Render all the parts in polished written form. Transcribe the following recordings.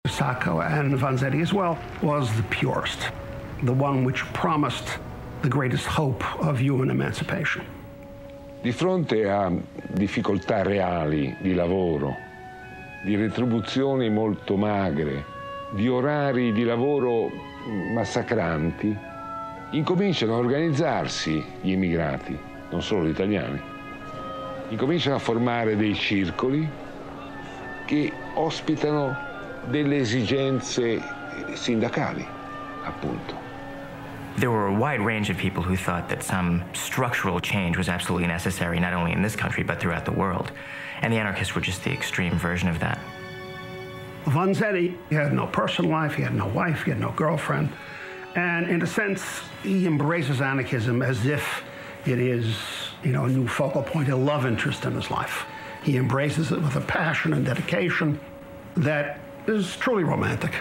Sacco and Vanzetti as well, was the purest, the one which promised the greatest hope of human emancipation. Di fronte a difficoltà reali di lavoro, di retribuzioni molto magre, di orari di lavoro massacranti, incominciano a organizzarsi gli immigrati, non solo gli italiani, incominciano a formare dei circoli che ospitano delle esigenze sindacali, appunto. There were a wide range of people who thought that some structural change was absolutely necessary, not only in this country, but throughout the world. And the anarchists were just the extreme version of that. Vanzetti had no personal life, he had no wife, he had no girlfriend. And in a sense, he embraces anarchism as if it is, a new focal point, a love interest in his life. He embraces it with a passion and dedication that is truly romantic.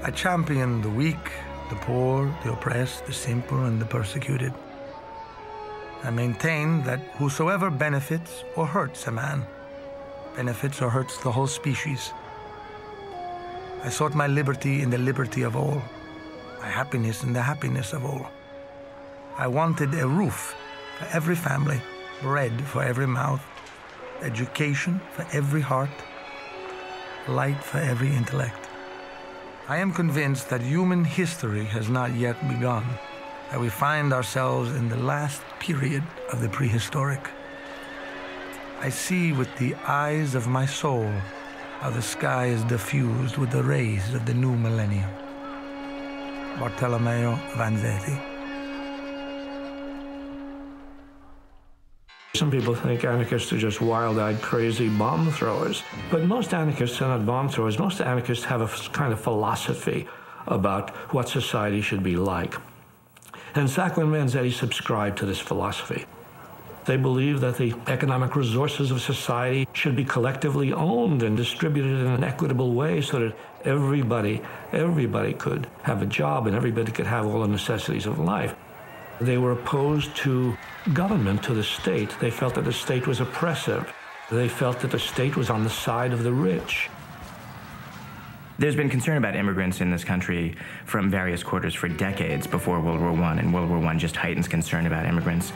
I champion the weak, the poor, the oppressed, the simple, and the persecuted. I maintain that whosoever benefits or hurts a man, benefits or hurts the whole species. I sought my liberty in the liberty of all, my happiness in the happiness of all. I wanted a roof for every family, bread for every mouth, education for every heart, light for every intellect. I am convinced that human history has not yet begun, that we find ourselves in the last period of the prehistoric. I see with the eyes of my soul how the sky is diffused with the rays of the new millennium. Bartolomeo Vanzetti. Some people think anarchists are just wild-eyed, crazy bomb throwers. But most anarchists are not bomb throwers. Most anarchists have a kind of philosophy about what society should be like. And Sacco and Vanzetti subscribe to this philosophy. They believe that the economic resources of society should be collectively owned and distributed in an equitable way so that everybody could have a job and everybody could have all the necessities of life. They were opposed to government, to the state. They felt that the state was oppressive. They felt that the state was on the side of the rich. There's been concern about immigrants in this country from various quarters for decades before World War I, and World War I just heightens concern about immigrants.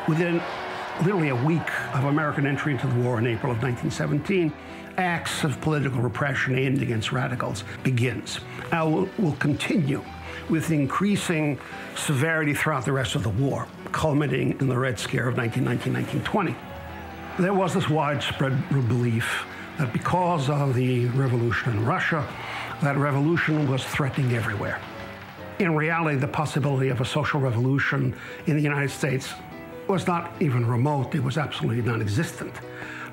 Within literally a week of American entry into the war in April of 1917, acts of political repression aimed against radicals begins. Now will continue with increasing severity throughout the rest of the war, culminating in the Red Scare of 1919-1920. There was this widespread belief that because of the revolution in Russia, that revolution was threatening everywhere. In reality, the possibility of a social revolution in the United States was not even remote, it was absolutely non-existent.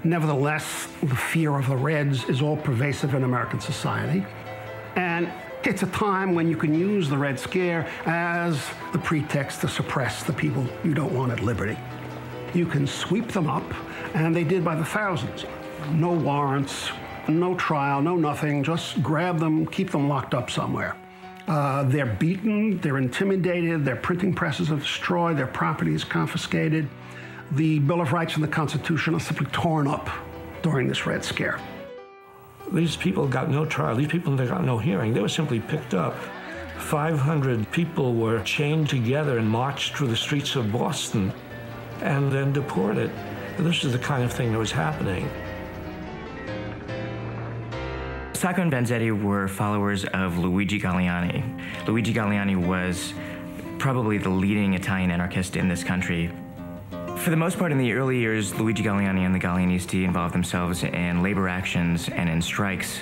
Nevertheless, the fear of the Reds is all pervasive in American society, and it's a time when you can use the Red Scare as the pretext to suppress the people you don't want at liberty. You can sweep them up, and they did by the thousands. No warrants, no trial, no nothing, just grab them, keep them locked up somewhere. They're beaten, they're intimidated, their printing presses are destroyed, their property is confiscated. The Bill of Rights and the Constitution are simply torn up during this Red Scare. These people got no trial. These people got no hearing. They were simply picked up. 500 people were chained together and marched through the streets of Boston and then deported. This is the kind of thing that was happening. Sacco and Vanzetti were followers of Luigi Galleani. Luigi Galleani was probably the leading Italian anarchist in this country. For the most part, in the early years, Luigi Galleani and the Galleanisti involved themselves in labor actions and in strikes.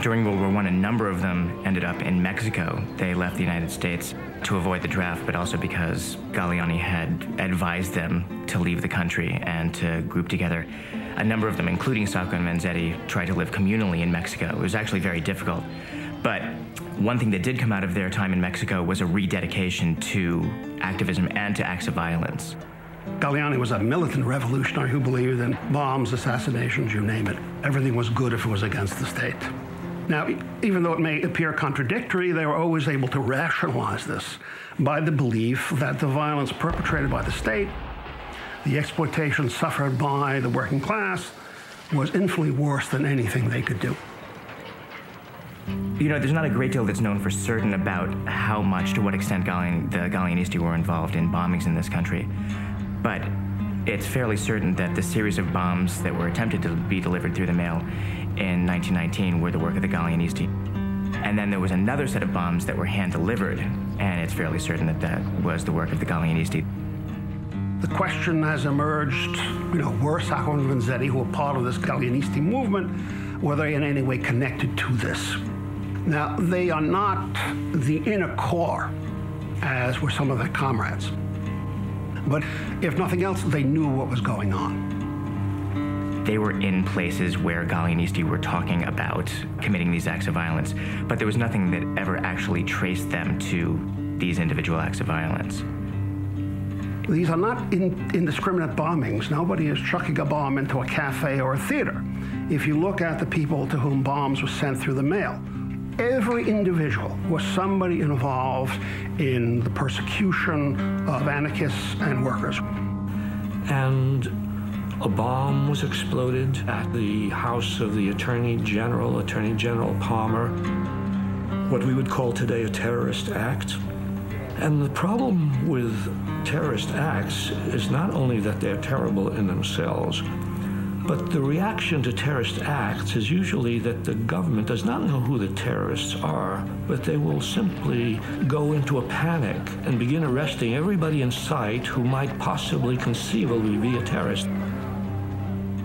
During World War I, a number of them ended up in Mexico. They left the United States to avoid the draft, but also because Galleani had advised them to leave the country and to group together. A number of them, including Sacco and Vanzetti, tried to live communally in Mexico. It was actually very difficult. But one thing that did come out of their time in Mexico was a rededication to activism and to acts of violence. Galleani was a militant revolutionary who believed in bombs, assassinations, you name it. Everything was good if it was against the state. Now, even though it may appear contradictory, they were always able to rationalize this by the belief that the violence perpetrated by the state, the exploitation suffered by the working class, was infinitely worse than anything they could do. You know, there's not a great deal that's known for certain about how much, to what extent the Gallianisti were involved in bombings in this country. But it's fairly certain that the series of bombs that were attempted to be delivered through the mail in 1919 were the work of the Gallianisti. And then there was another set of bombs that were hand-delivered, and it's fairly certain that that was the work of the Gallianisti. The question has emerged, were Sacco and Vanzetti, who were part of this Gallianisti movement, were they in any way connected to this? Now, they are not the inner core, as were some of their comrades. But if nothing else, they knew what was going on. They were in places where Gallianisti were talking about committing these acts of violence, but there was nothing that ever actually traced them to these individual acts of violence. These are not indiscriminate bombings. Nobody is chucking a bomb into a cafe or a theater. If you look at the people to whom bombs were sent through the mail, every individual was somebody involved in the persecution of anarchists and workers. And a bomb was exploded at the house of the Attorney General Palmer, what we would call today a terrorist act. And the problem with terrorist acts is not only that they're terrible in themselves, but the reaction to terrorist acts is usually that the government does not know who the terrorists are, but they will simply go into a panic and begin arresting everybody in sight who might possibly conceivably be a terrorist.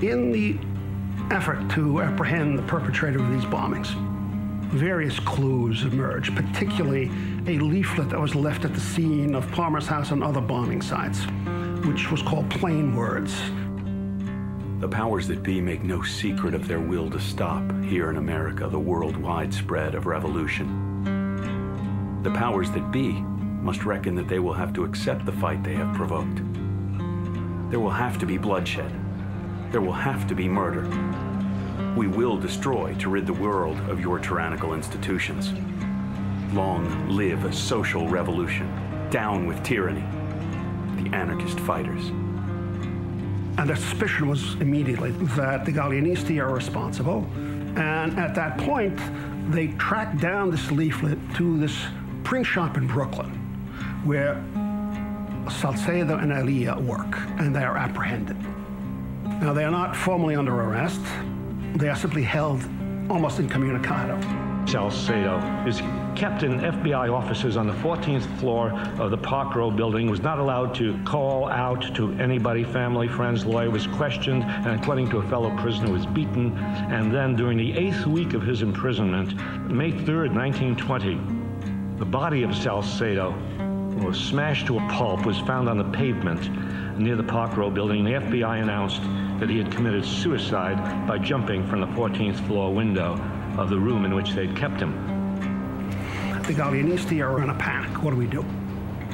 In the effort to apprehend the perpetrator of these bombings, various clues emerged, particularly a leaflet that was left at the scene of Palmer's house and other bombing sites, which was called Plain Words. The powers that be make no secret of their will to stop, here in America, the worldwide spread of revolution. The powers that be must reckon that they will have to accept the fight they have provoked. There will have to be bloodshed. There will have to be murder. We will destroy to rid the world of your tyrannical institutions. Long live a social revolution. Down with tyranny. The anarchist fighters. And the suspicion was immediately that the Gallianisti are responsible. And at that point, they tracked down this leaflet to this print shop in Brooklyn, where Salcedo and Elia work, and they are apprehended. Now, they are not formally under arrest. They are simply held almost incommunicado. Salcedo is kept in FBI offices on the 14th floor of the Park Row building, was not allowed to call out to anybody, family, friends, lawyer, was questioned, and according to a fellow prisoner, was beaten. And then during the 8th week of his imprisonment, May 3rd, 1920, the body of Salcedo was smashed to a pulp, was found on the pavement near the Park Row building. The FBI announced that he had committed suicide by jumping from the 14th floor window of the room in which they'd kept him. The Gallianisti are in a panic. What do we do?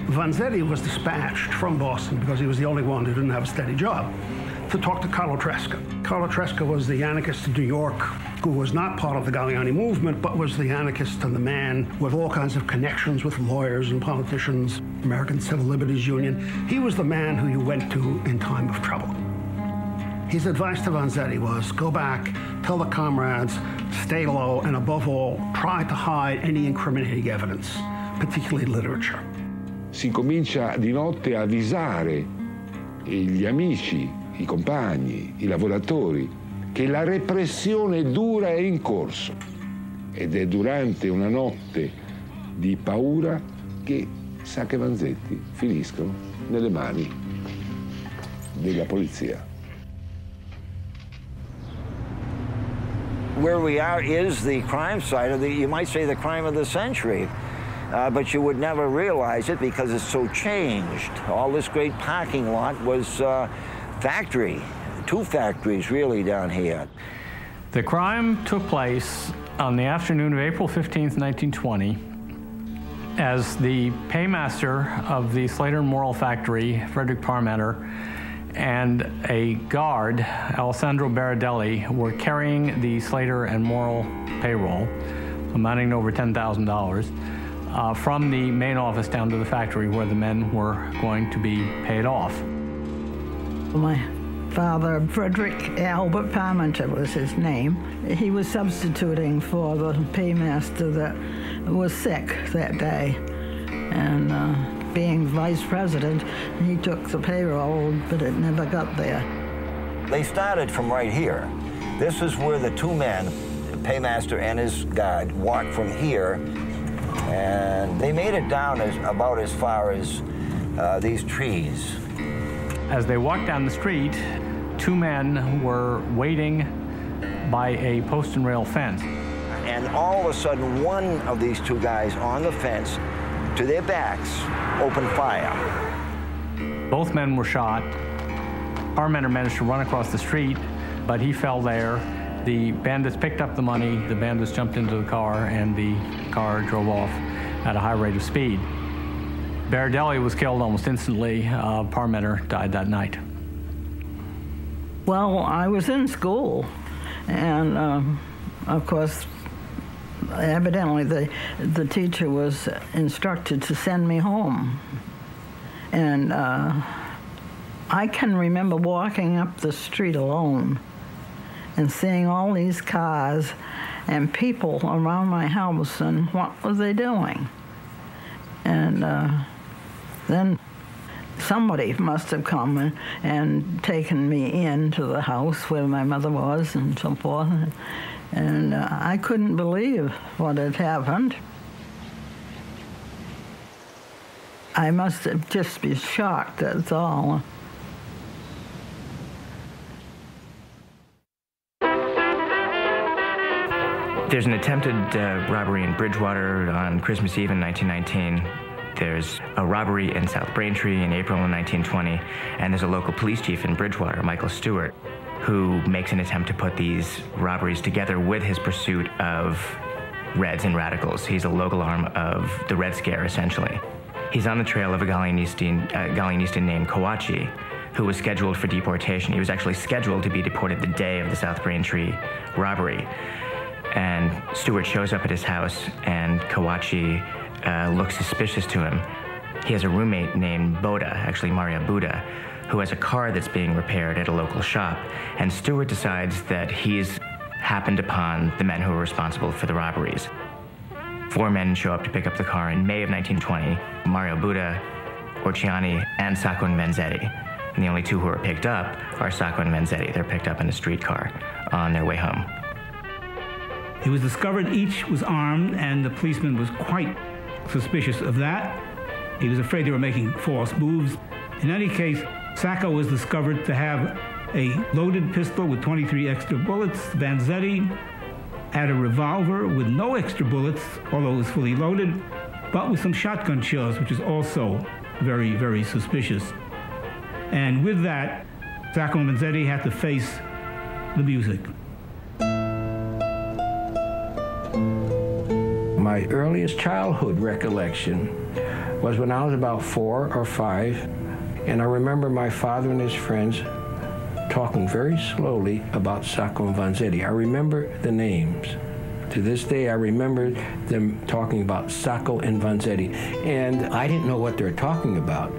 Vanzetti was dispatched from Boston, because he was the only one who didn't have a steady job, to talk to Carlo Tresca. Carlo Tresca was the anarchist in New York who was not part of the Galliani movement, but was the anarchist and the man with all kinds of connections with lawyers and politicians, American Civil Liberties Union. He was the man who you went to in time of trouble. His advice to Vanzetti was, go back, tell the comrades, stay low, and above all, try to hide any incriminating evidence, particularly literature. Si comincia di notte a avvisare gli amici, i compagni, i lavoratori, che la repressione dura è in corso. Ed è durante una notte di paura che Sacco e Vanzetti finiscono nelle mani della polizia. Where we are is the crime site of you might say, the crime of the century. But you would never realize it because it's so changed. All this great parking lot was factory, 2 factories really down here. The crime took place on the afternoon of April 15th, 1920, as the paymaster of the Slater and Morrill factory, Frederick Parmenter, and a guard, Alessandro Baradelli, were carrying the Slater and Morrill payroll, amounting to over $10,000, from the main office down to the factory where the men were going to be paid off. My Father Frederick Albert Parmenter was his name. He was substituting for the paymaster that was sick that day. And being vice president, he took the payroll, but it never got there. They started from right here. This is where the two men, the paymaster and his guard, walked from here, and they made it down about as far as these trees. As they walked down the street, two men were waiting by a post and rail fence. And all of a sudden, one of these two guys on the fence, to their backs, opened fire. Both men were shot. Parmenter managed to run across the street, but he fell there. The bandits picked up the money, the bandits jumped into the car, and the car drove off at a high rate of speed. Bardelli was killed almost instantly. Parmenter died that night. Well, I was in school, and of course, evidently the teacher was instructed to send me home. And I can remember walking up the street alone and seeing all these cars and people around my house, and what were they doing? And then somebody must have come and taken me into the house where my mother was and so forth. And I couldn't believe what had happened. I must have just been shocked, that's all. There's an attempted robbery in Bridgewater on Christmas Eve in 1919. There's a robbery in South Braintree in April of 1920, and there's a local police chief in Bridgewater, Michael Stewart, who makes an attempt to put these robberies together with his pursuit of Reds and radicals. He's a local arm of the Red Scare, essentially. He's on the trail of a Gallianistan named Kawachi, who was scheduled for deportation. He was actually scheduled to be deported the day of the South Braintree robbery. And Stewart shows up at his house, and Kawachi looks suspicious to him. He has a roommate named Boda, actually Maria Buda, who has a car that's being repaired at a local shop. And Stewart decides that he's happened upon the men who were responsible for the robberies. 4 men show up to pick up the car in May of 1920, Mario Buda, Orciani, and Sacco and Vanzetti. And the only 2 who are picked up are Sacco and Vanzetti. They're picked up in a streetcar on their way home. It was discovered each was armed, and the policeman was quite suspicious of that. He was afraid they were making false moves. In any case, Sacco was discovered to have a loaded pistol with 23 extra bullets. Vanzetti had a revolver with no extra bullets, although it was fully loaded, but with some shotgun shells, which is also very, very suspicious. And with that, Sacco and Vanzetti had to face the music. My earliest childhood recollection was when I was about 4 or 5, and I remember my father and his friends talking very slowly about Sacco and Vanzetti. I remember the names. To this day, I remember them talking about Sacco and Vanzetti, and I didn't know what they were talking about,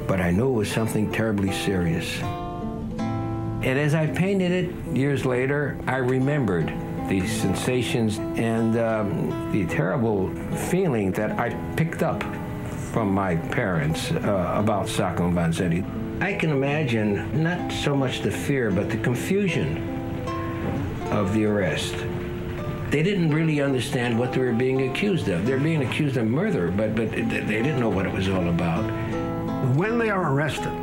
but I knew it was something terribly serious. And as I painted it years later, I remembered the sensations and the terrible feeling that I picked up from my parents about Sacco and Vanzetti. I can imagine not so much the fear, but the confusion of the arrest. They didn't really understand what they were being accused of. They're being accused of murder, but they didn't know what it was all about. When they are arrested,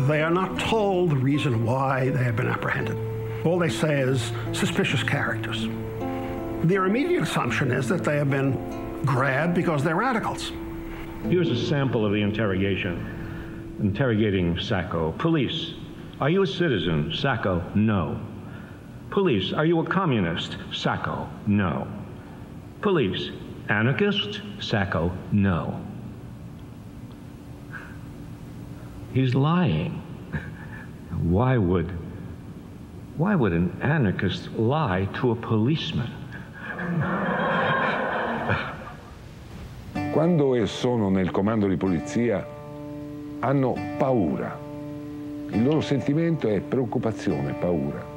they are not told the reason why they have been apprehended. All they say is suspicious characters. Their immediate assumption is that they have been grabbed because they're radicals. Here's a sample of the interrogation. Interrogating Sacco. Police, are you a citizen? Sacco, no. Police, are you a communist? Sacco, no. Police, anarchist? Sacco, no. He's lying. Why would an anarchist lie to a policeman? Quando sono nel comando di polizia hanno paura. Il loro sentimento è preoccupazione, paura.